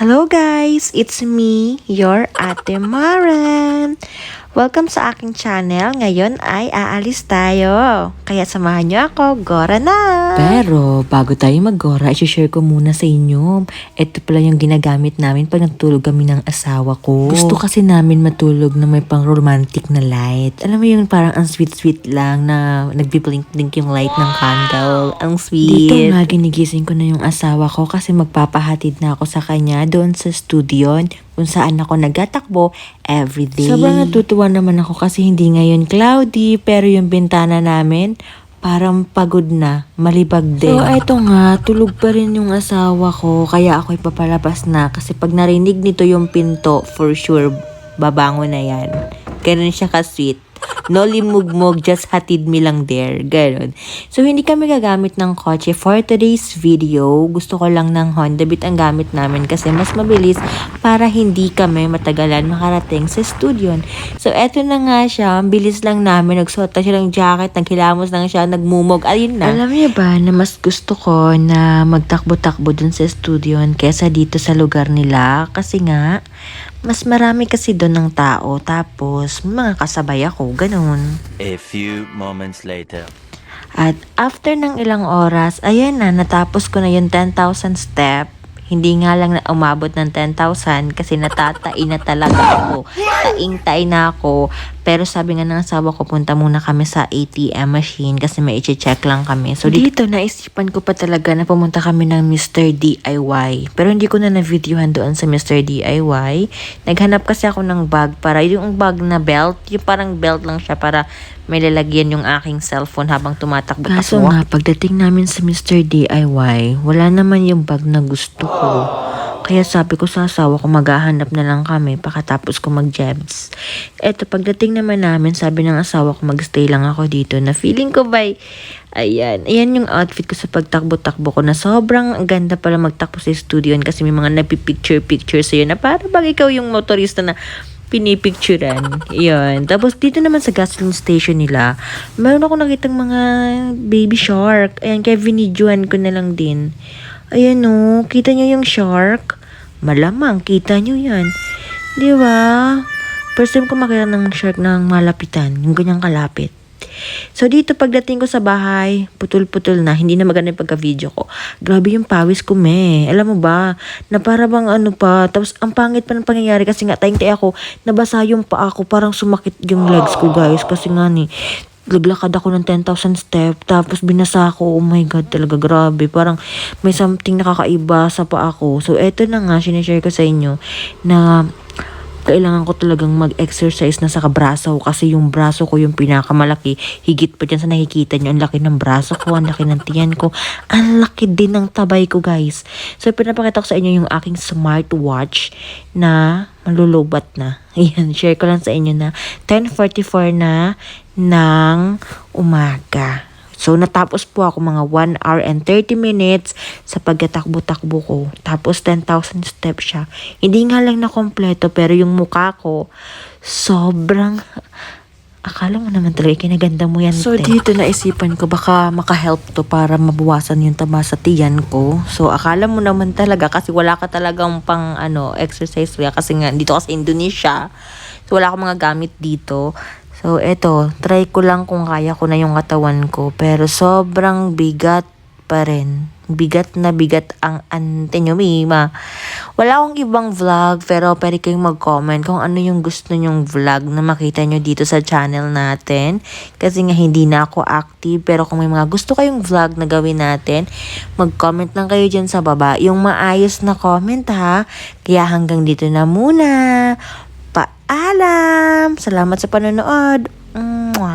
Hello guys! It's me, your Ate Maren! Welcome sa aking channel. Ngayon ay aalis tayo. Kaya samahan niyo ako. Gora na! Pero bago tayo mag-gora, i-share ko muna sa inyo. Ito pala yung ginagamit namin pag nagtulog kami ng asawa ko. Gusto kasi namin matulog na may pang romantic na light. Alam mo yung parang ang sweet-sweet lang na nagbiblink-blink yung light ng candle. Ang sweet. Dito nga ginigising ko na yung asawa ko kasi magpapahatid na ako sa kanya doon sa studio kung saan ako nagtatakbo everyday. Sobrang natutuwa naman ako kasi hindi ngayon cloudy pero yung bintana namin parang pagod na, malibag din. So eto nga, tulog pa rin yung asawa ko kaya ako ipapalabas na kasi pag narinig nito yung pinto, for sure babango na yan. Ganun siya ka-sweet. No limugmog, just hatid me lang there. Ganon. So, hindi kami gagamit ng kotse for today's video. Gusto ko lang ng Honda Beat ang gamit namin kasi mas mabilis para hindi kami matagalan makarating sa studio. So, eto na nga siya. Ang bilis lang namin. Nagsuot na siya ng jacket. Naghilamos lang siya. Nagmumog. Ayun na. Alam niyo ba na mas gusto ko na magtakbo-takbo dun sa studio kesa dito sa lugar nila? Kasi nga, mas marami kasi doon ng tao. Tapos, mga kasabay ako. Ganun. A few moments later. At after ng ilang oras, ayan na, natapos ko na yung 10,000 step. Hindi nga lang na umabot ng 10,000 kasi natatai na talaga ako. Taing-tai na ako. Pero sabi nga ng asawa ko, punta muna kami sa ATM machine kasi may i-check lang kami. So dito naisipan ko pa talaga na pumunta kami ng Mr. DIY. Pero hindi ko na na-videohan doon sa Mr. DIY. Naghanap kasi ako ng bag para yung bag na belt, yung parang belt lang siya para may lalagyan yung aking cellphone habang tumatakbo-takbo. Kaso nga, pagdating namin sa Mr. DIY, wala naman yung bag na gusto ko. Kaya sabi ko sa asawa ko, maghahanap na lang kami pagkatapos ko mag-jebs. Eto, pagdating naman namin, sabi ng asawa ko, magstay lang ako dito na feeling ko ba, ayan yung outfit ko sa pagtakbo-takbo ko na sobrang ganda pala magtakbo sa studio kasi may mga napipicture-picture sa'yo na para bang ikaw yung motorista na pinipicturean. Yun. Tapos dito naman sa gasoline station nila, meron ako nakitang mga baby shark. Ayan, kaya vinidyoan ko na lang din. Ayan o, kita nyo yung shark? Malamang, kita nyo yan. Di ba? First time ko makita ng shark ng malapitan, yung ganyang kalapit. So dito pagdating ko sa bahay, putol-putol na, hindi na maganda yung pagka-video ko. Grabe yung pawis ko Alam mo ba, na para bang ano pa, tapos ang pangit pa ng pangyayari kasi nga tayong-tay ako, nabasa yung paa ko, parang sumakit yung legs ko guys, kasi nga naglakad ako ng 10,000 step, tapos binasa ako, oh my god, talaga grabe, parang may something nakakaiba sa paa ko. So eto na nga, sinishare ko sa inyo, na kailangan ko talagang mag-exercise na sa braso kasi yung braso ko yung pinakamalaki. Higit pa dyan sa nakikita nyo. Ang laki ng braso ko, ang laki ng tiyan ko, ang laki din ng tabay ko guys. So pinapakita ko sa inyo yung aking smartwatch na malulubat na. Ayan, share ko lang sa inyo na 10:44 na ng umaga. So, natapos po ako mga 1 hour and 30 minutes sa pagtatakbo-takbo ko. Tapos, 10,000 steps siya. Hindi nga lang na kompleto, pero yung mukha ko, sobrang, akala mo naman talaga, kinaganda mo yan. So, dito naisipan ko, baka makahelp to para mabawasan yung taba sa tiyan ko. So, akala mo naman talaga, kasi wala ka talagang pang, exercise. Kasi nga, dito kasi Indonesia. So, wala akong mga gamit dito. So, eto, try ko lang kung kaya ko na yung katawan ko. Pero sobrang bigat pa rin. Bigat na bigat ang ante nyo, Mima. Wala akong ibang vlog, pero pwede kayong mag-comment kung ano yung gusto nyong vlog na makita nyo dito sa channel natin. Kasi nga hindi na ako active, pero kung may mga gusto kayong vlog na gawin natin, mag-comment lang kayo dyan sa baba. Yung maayos na comment ha. Kaya hanggang dito na muna. Paalam! Salamat sa panonood! Mwah!